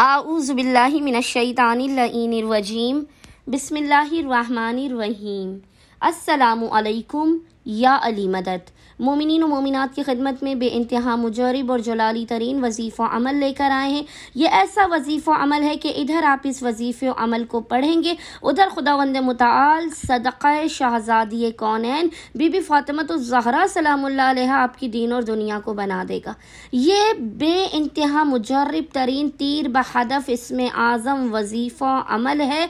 आऊज़ु बिल्लाहि मिनश्शैतानिर रजीम बिस्मिल्लाहिर्रहमानिर्रहीम। अस्सलामु अलैकुम या अली मदद। मोमिनीन व मोमिनात की खिदमत में बेइंतहा मुजरिब और जलाली तरीन वजीफ़ा अमल लेकर आए हैं। ये ऐसा वजीफ़ा अमल है कि इधर आप इस वजीफ़े अमल को पढ़ेंगे, उधर खुदावंद मुताल सदक़ा शहज़ादी कौनैन बीबी फ़ातिमा सलामुल्लाह अलैहा आपकी दीन और दुनिया को बना देगा। ये बेइंतहा मुजरिब तरीन तीर बहदफ इसमें आज़म वजीफ़ा अमल है।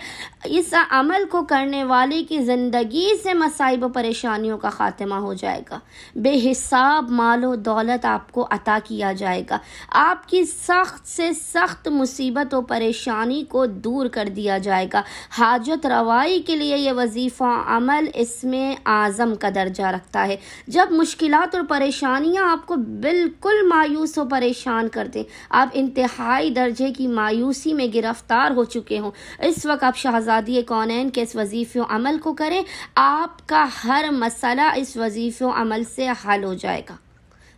इस अमल को करने वाले की ज़िंदगी से मसाइब परेशानियों का खात्मा हो जाएगा। बेहिसाब मालो दौलत आपको अता किया जाएगा। आपकी सख्त से सख्त मुसीबत और परेशानी को दूर कर दिया जाएगा। हाजत रवाई के लिए ये वजीफ़ा अमल इसमें आज़म का दर्जा रखता है। जब मुश्किलात और परेशानियां आपको बिल्कुल मायूस और परेशान कर दें, आप इंतहाई दर्जे की मायूसी में गिरफ्तार हो चुके हों, इस वक्त आप शहज़ादी कौनैन के इस वजीफ़े अमल को करें। आपका हर मसला इस वजीफ़े अमल से हल हो जाएगा।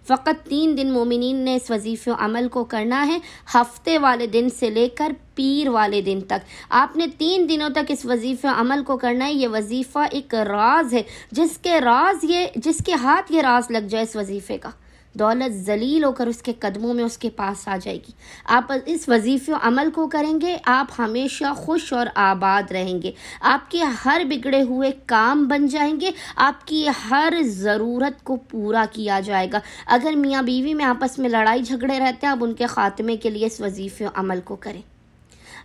फ़कत 3 दिन मोमिनीन ने इस वजीफ़े अमल को करना है, हफ्ते वाले दिन से लेकर पीर वाले दिन तक। आपने 3 दिनों तक इस वजीफ़े अमल को करना है। ये वजीफ़ा एक राज है, जिसके हाथ ये राज लग जाए इस वजीफ़े का, दौलत जलील होकर उसके कदमों में उसके पास आ जाएगी। आप इस वजीफ़े अमल को करेंगे, आप हमेशा खुश और आबाद रहेंगे। आपके हर बिगड़े हुए काम बन जाएंगे, आपकी हर ज़रूरत को पूरा किया जाएगा। अगर मियाँ बीवी में आपस में लड़ाई झगड़े रहते हैं, आप उनके ख़ात्मे के लिए इस वजीफ़े अमल को करें।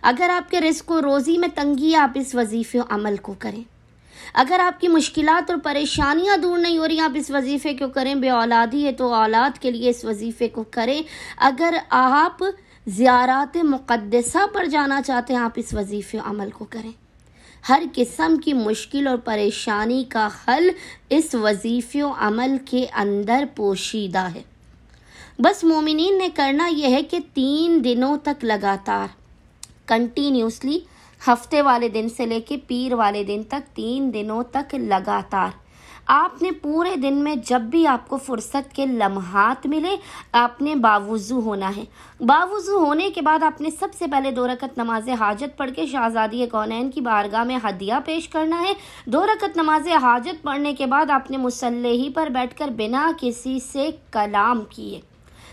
अगर आपके रिज़्क़ और रोज़ी में तंगी है, आप इस वजीफ़े अमल को करें। अगर आपकी मुश्किलात और परेशानियां दूर नहीं हो रही, आप इस वजीफ़े को करें। बे औलादी है तो औलाद के लिए इस वजीफ़े को करें। अगर आप ज़ियारत मुक़द्दसा पर जाना चाहते हैं, आप इस वजीफ़े अमल को करें। हर किस्म की मुश्किल और परेशानी का हल इस वजीफ़े अमल के अंदर पोशीदा है। बस मोमिनीन ने करना यह है कि 3 दिनों तक लगातार कंटिन्यूसली, हफ्ते वाले दिन से लेके पीर वाले दिन तक 3 दिनों तक लगातार आपने पूरे दिन में जब भी आपको फुर्सत के लम्हात मिले, आपने बावुज़ू होना है। बावुज़ू होने के बाद आपने सबसे पहले 2 रकत नमाज हाजत पढ़ के शहज़ादी कौनैन की बारगाह में हदिया पेश करना है। 2 रकत नमाज हाजत पढ़ने के बाद आपने मुसल्ले ही पर बैठकर बिना किसी से कलाम किए,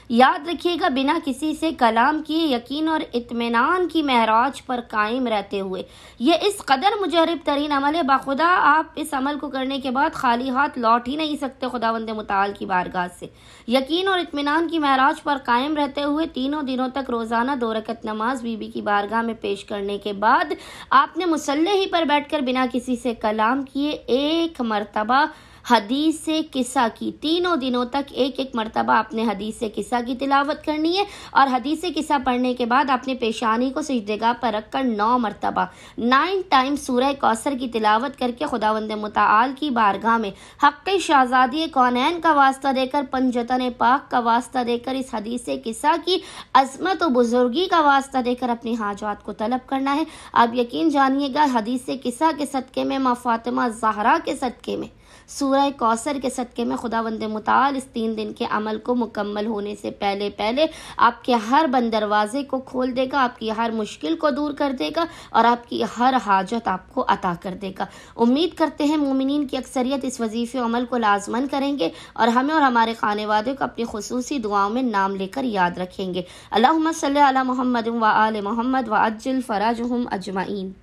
याद रखिएगा, बिना किसी से कलाम किए यकीन और इत्मीनान की महराज पर कायम रहते हुए, ये इस कदर मुजरिब तरीन अमल है, बाखुदा आप इस अमल को करने के बाद खाली हाथ लौट ही नहीं सकते खुदावंद मुताल की बारगाह से। यकीन और इत्मीनान की महराज पर कायम रहते हुए 3 दिनों तक रोज़ाना 2 रकत नमाज बीबी की बारगाह में पेश करने के बाद आपने मुसल्ले ही पर बैठकर बिना किसी से कलाम किए 1 मरतबा हदीस से किस्सा की, 3 दिनों तक 1 मरतबा आपने हदीस से किस्सा की तिलावत करनी है। और हदीस से किस्सा पढ़ने के बाद आपने पेशानी को सिजदेगाह पर रखकर 9 मरतबा 9 टाइम्स सूरह कौसर की तिलावत करके खुदावंद मुताल की बारगाह में हक़ शहज़ादी कौनैन का वास्ता देकर, पंजतन पाक का वास्ता देकर, इस हदीस से किस्सा की अज़मत और बुजुर्गी का वास्ता देकर अपनी हाजात को तलब करना है। आप यकीन जानिएगा, हदीस से किस्सा के सदक़े में, माँ फ़ातिमा ज़हरा के सदक़े में, सूरह कौसर के सदक़े में खुदावंद मुताल इस 3 दिन के अमल को मुकम्मल होने से पहले पहले आपके हर बंद दरवाजे को खोल देगा, आपकी हर मुश्किल को दूर कर देगा और आपकी हर हाजत आपको अता कर देगा। उम्मीद करते हैं मोमिनीन की अक्सरियत इस वजीफ़े अमल को लाजमन करेंगे और हमें और हमारे खाने वादे को अपनी खुसूसी दुआओं में नाम लेकर याद रखेंगे। अल्लाहुम्मा सल्ली अला मुहम्मद व आले मुहम्मद व अज्जिल फराजहुम अजमाइन।